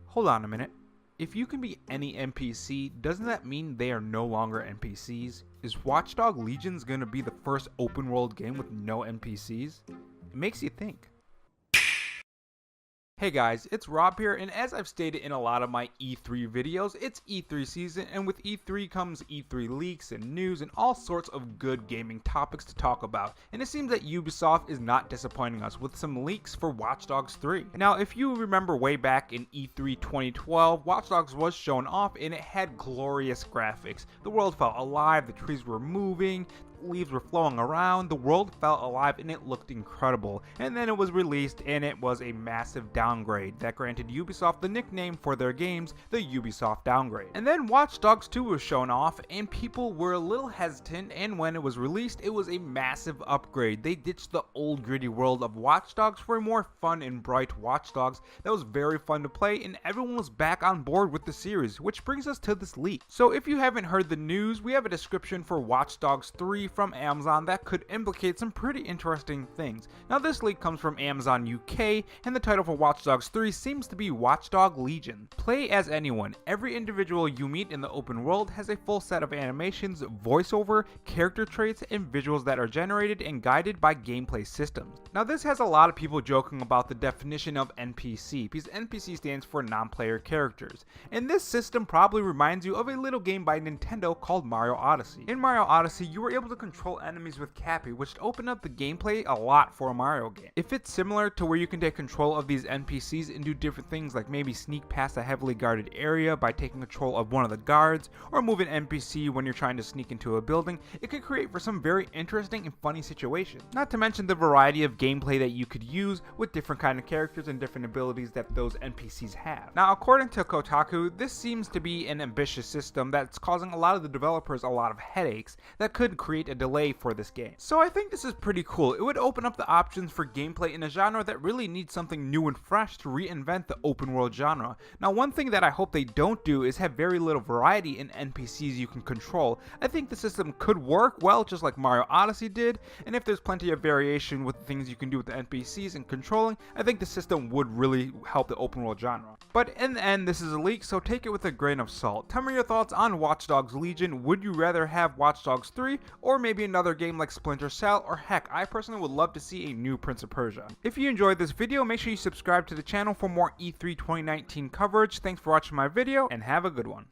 Hold on a minute. If you can be any NPC, doesn't that mean they are no longer NPCs? Is Watchdog Legions gonna be the first open world game with no NPCs? It makes you think. Hey guys, it's Rob here, and as I've stated in a lot of my E3 videos, it's E3 season, and with E3 comes E3 leaks and news and all sorts of good gaming topics to talk about, and it seems that Ubisoft is not disappointing us with some leaks for Watch Dogs 3. Now, if you remember way back in E3 2012, Watch Dogs was shown off and it had glorious graphics. The world felt alive, the trees were moving, leaves were flowing around, the world felt alive and it looked incredible. And then it was released and it was a massive downgrade that granted Ubisoft the nickname for their games, the Ubisoft downgrade. And then Watch Dogs 2 was shown off and people were a little hesitant, and when it was released it was a massive upgrade. They ditched the old gritty world of Watch Dogs for a more fun and bright Watch Dogs that was very fun to play, and everyone was back on board with the series, which brings us to this leak. So if you haven't heard the news, we have a description for Watch Dogs 3 from Amazon that could implicate some pretty interesting things. Now this leak comes from Amazon UK, and the title for Watch Dogs 3 seems to be Watchdog Legion. Play as anyone. Every individual you meet in the open world has a full set of animations, voiceover, character traits, and visuals that are generated and guided by gameplay systems. Now this has a lot of people joking about the definition of NPC, because NPC stands for non-player characters, and this system probably reminds you of a little game by Nintendo called Mario Odyssey. In Mario Odyssey, you were able to control enemies with Cappy, which opened up the gameplay a lot for a Mario game. If it's similar to where you can take control of these NPCs and do different things like maybe sneak past a heavily guarded area by taking control of one of the guards, or move an NPC when you're trying to sneak into a building, it could create for some very interesting and funny situations. Not to mention the variety of gameplay that you could use with different kind of characters and different abilities that those NPCs have. Now according to Kotaku, this seems to be an ambitious system that's causing a lot of the developers a lot of headaches that could create a delay for this game. So I think this is pretty cool. It would open up the options for gameplay in a genre that really needs something new and fresh to reinvent the open world genre. Now one thing that I hope they don't do is have very little variety in NPCs you can control. I think the system could work well just like Mario Odyssey did, and if there's plenty of variation with the things you can do with the NPCs and controlling, I think the system would really help the open world genre. But in the end, this is a leak, so take it with a grain of salt. Tell me your thoughts on Watch Dogs Legion. Would you rather have Watch Dogs 3 or maybe another game like Splinter Cell, or heck, I personally would love to see a new Prince of Persia. If you enjoyed this video, make sure you subscribe to the channel for more E3 2019 coverage. Thanks for watching my video and have a good one.